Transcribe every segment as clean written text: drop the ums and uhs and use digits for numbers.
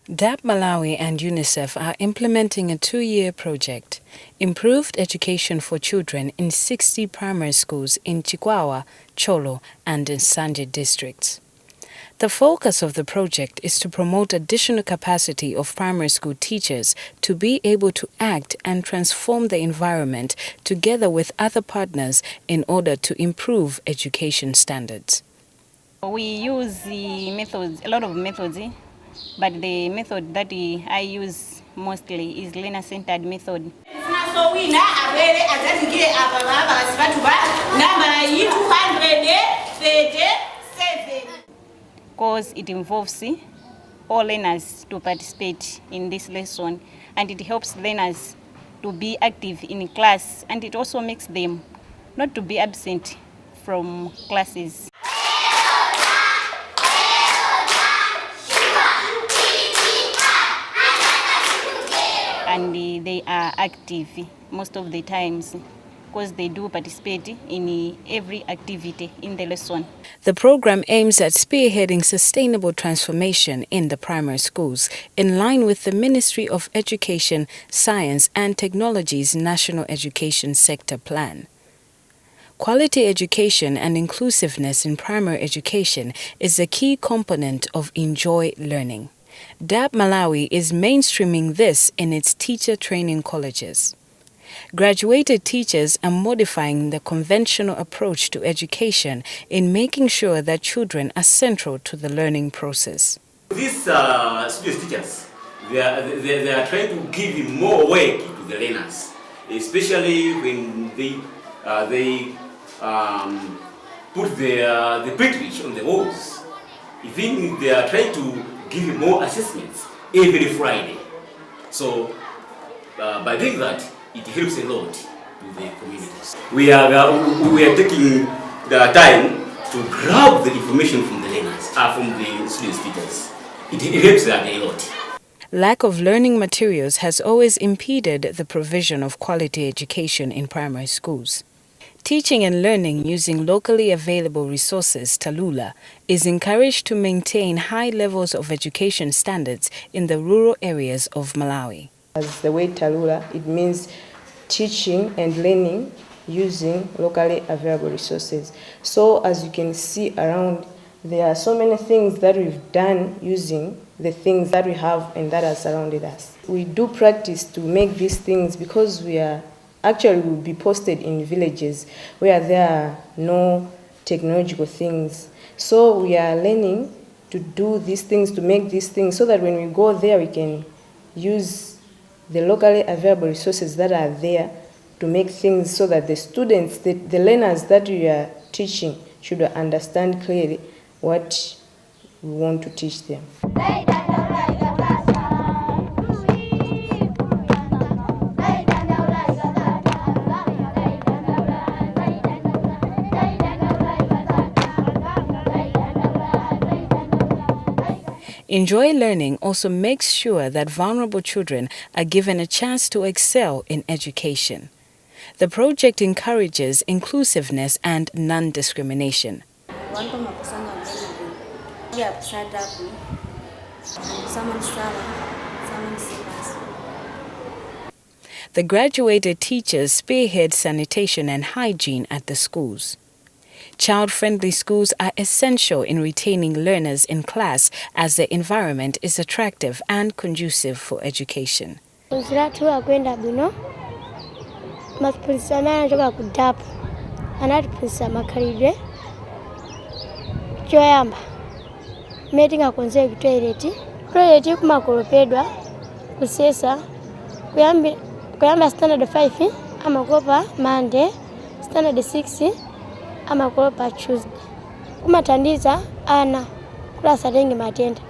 DAPP Malawi and UNICEF are implementing a 2-year project, Improved Education for Children in 60 primary schools in Chikwawa, Cholo and Nsanje districts. The focus of the project is to promote additional capacity of primary school teachers to be able to act and transform the environment together with other partners in order to improve education standards. We use the methods, a lot of methods, but the method that I use mostly is learner-centered method. Because it involves all learners to participate in this lesson, and it helps learners to be active in class, and it also makes them not to be absent from classes. And they are active most of the times because they do participate in every activity in the lesson. The program aims at spearheading sustainable transformation in the primary schools in line with the Ministry of Education, Science and Technology's National Education Sector Plan. Quality education and inclusiveness in primary education is a key component of Enjoy Learning. DAPP Malawi is mainstreaming this in its teacher training colleges. Graduated teachers are modifying the conventional approach to education in making sure that children are central to the learning process. These student teachers, they are trying to give more weight to the learners, especially when they put the pictures on the walls. Even they are trying to give more assessments every Friday. So by doing that, it helps a lot to the communities. We are taking the time to grab the information from the learners, from the student teachers. It helps them a lot. Lack of learning materials has always impeded the provision of quality education in primary schools. Teaching and learning using locally available resources, Talula, is encouraged to maintain high levels of education standards in the rural areas of Malawi. As the word Talula, it means teaching and learning using locally available resources. So as you can see around, there are so many things that we've done using the things that we have and that are surrounded us. We do practice to make these things because actually will be posted in villages where there are no technological things. So we are learning to do these things, to make these things, so that when we go there, we can use the locally available resources that are there to make things so that the students, the learners that we are teaching should understand clearly what we want to teach them. Enjoy Learning also makes sure that vulnerable children are given a chance to excel in education. The project encourages inclusiveness and non-discrimination. The graduated teachers spearhead sanitation and hygiene at the schools. Child-friendly schools are essential in retaining learners in class as the environment is attractive and conducive for education. Standard 5 amakopa Monday, standard 6 amakopa Tuesday. Kumatandiza ana klasa lengi matenda.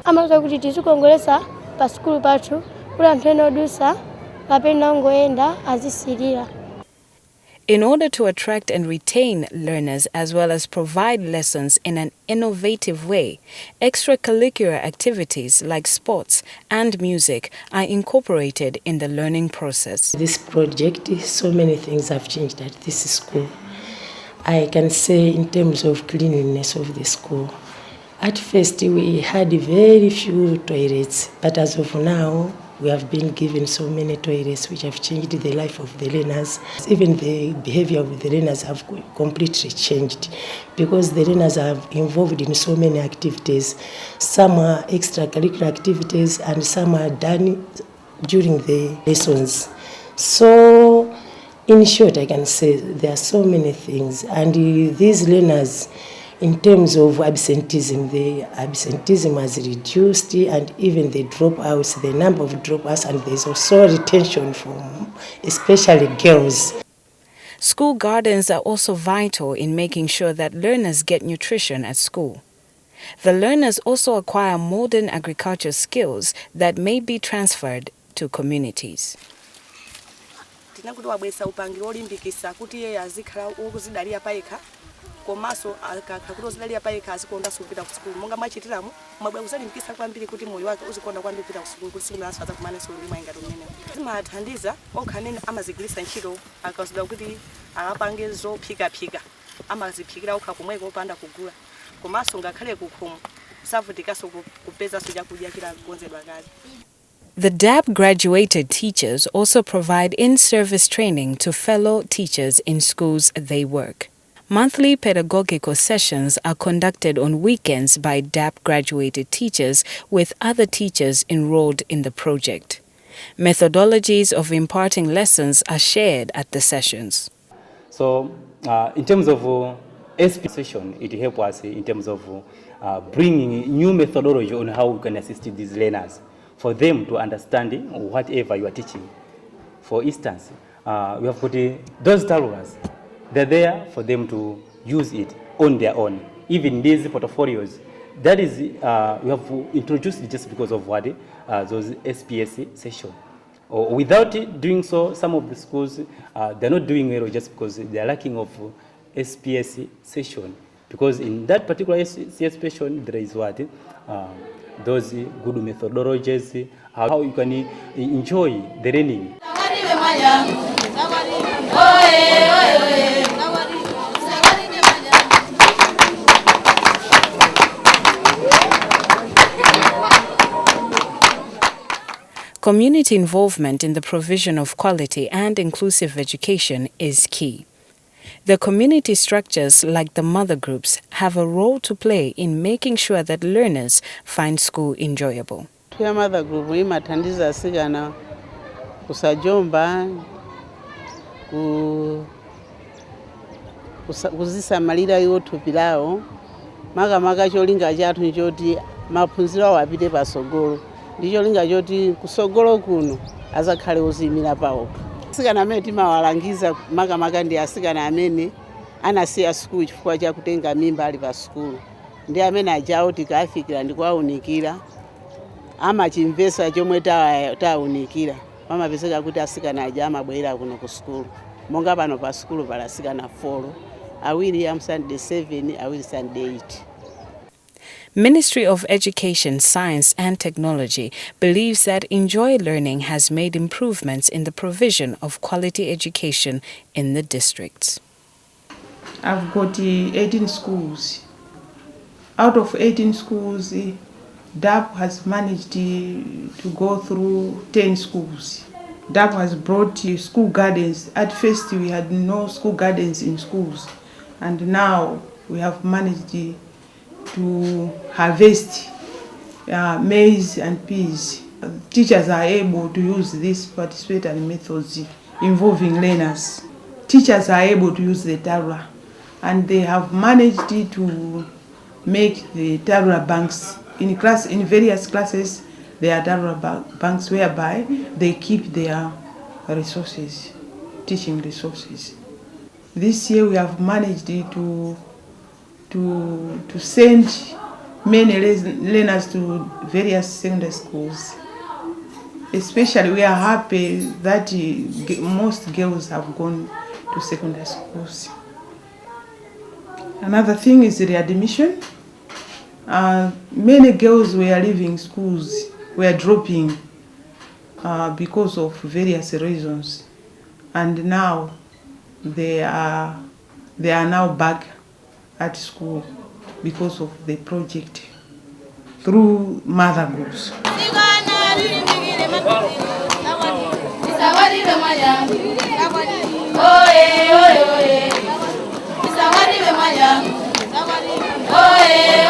Amaza kuti tizikongolesa pa skulu pathu kula mpeno dusa kapena ngoenda azisirira. In order to attract and retain learners as well as provide lessons in an innovative way, extracurricular activities like sports and music are incorporated in the learning process. This project, so many things have changed at this school. I can say in terms of cleanliness of the school, At first, we had very few toilets, but as of now, we have been given so many toilets which have changed the life of the learners. Even the behavior of the learners have completely changed because the learners are involved in so many activities. Some are extracurricular activities and some are done during the lessons. So, in short, I can say there are so many things, and these learners, in terms of absenteeism, the absenteeism has reduced, and even the dropouts, the number of dropouts, and there's also retention from especially girls. School gardens are also vital in making sure that learners get nutrition at school. The learners also acquire modern agriculture skills that may be transferred to communities. Tinakuti wabwesa upangiro olimbikisa kuti yeye azikhala ukuzidalira paika komaso akakuzidalira paika azikonda kupita ku school monga machitiramu mwabwe kuzalimbikisa kwambiri kuti moyo wake uzikonda kwambiri kupita ku school kuti siku naso atakumana so lima ingati umene zimathandiza okhanene amazigilisa ntchito akazidwa kuti akapange zophika amaziphikira okha kumweko opanda kugula komaso ngakhale kukhomo savutikaso kupeza chakudya kila kukonzedwa kale. The DAPP graduated teachers also provide in-service training to fellow teachers in schools they work. Monthly pedagogical sessions are conducted on weekends by DAPP graduated teachers with other teachers enrolled in the project. Methodologies of imparting lessons are shared at the sessions. So, in terms of SP session, it helps us in terms of bringing new methodology on how we can assist these learners, for them to understand whatever you are teaching. For instance, we have put those tablets. They're there for them to use it on their own. Even these portfolios, that is, we have introduced it just because of what those SPS sessions. Without doing so, some of the schools, they're not doing well just because they're lacking of SPS session. Because in that particular SPS session, there is what? Those good methodologies, how you can enjoy the learning. Community involvement in the provision of quality and inclusive education is key. The community structures like the mother groups have a role to play in making sure that learners find school enjoyable. Tuya mother group imathandiza asikana kusajomba kuzisamalira iwo thupi lawo makamaka cholinga chathu nchoti maphunziro awo apite pasogolo ndi cholinga choti kusogolo kuno azakhale oziyimira pawokha. Asikana amene timawalangiza makamaka ndi asikana amene anasiya school chifukwa chakutenga mimba ali pa school, ndi amene ajawo tikafikira ndi kuwaunikira amachimvesa chomwe tawunikira pamapezeka kuti asikana aja amabwera kuno ku school. Monga pano pa school pala asikana 4, awiri am Sunday 7, awiri Sunday 8. Ministry of Education, Science and Technology believes that Enjoy Learning has made improvements in the provision of quality education in the districts. I've got 18 schools. Out of 18 schools, DAPP has managed to go through 10 schools. DAPP has brought school gardens. At first, we had no school gardens in schools, and now we have managed to harvest maize and peas. Teachers are able to use these participatory methods involving learners. Teachers are able to use the Tarura, and they have managed to make the Tarura banks in various classes. There are Tarura banks whereby they keep their resources, teaching resources. This year we have managed to send many learners to various secondary schools. Especially we are happy that most girls have gone to secondary schools. Another thing is readmission. Many girls were leaving schools, were dropping because of various reasons, and now they are now back at school because of the project. through mother groups. Oye, oye, oye. Zawadi we mayangu. Oye.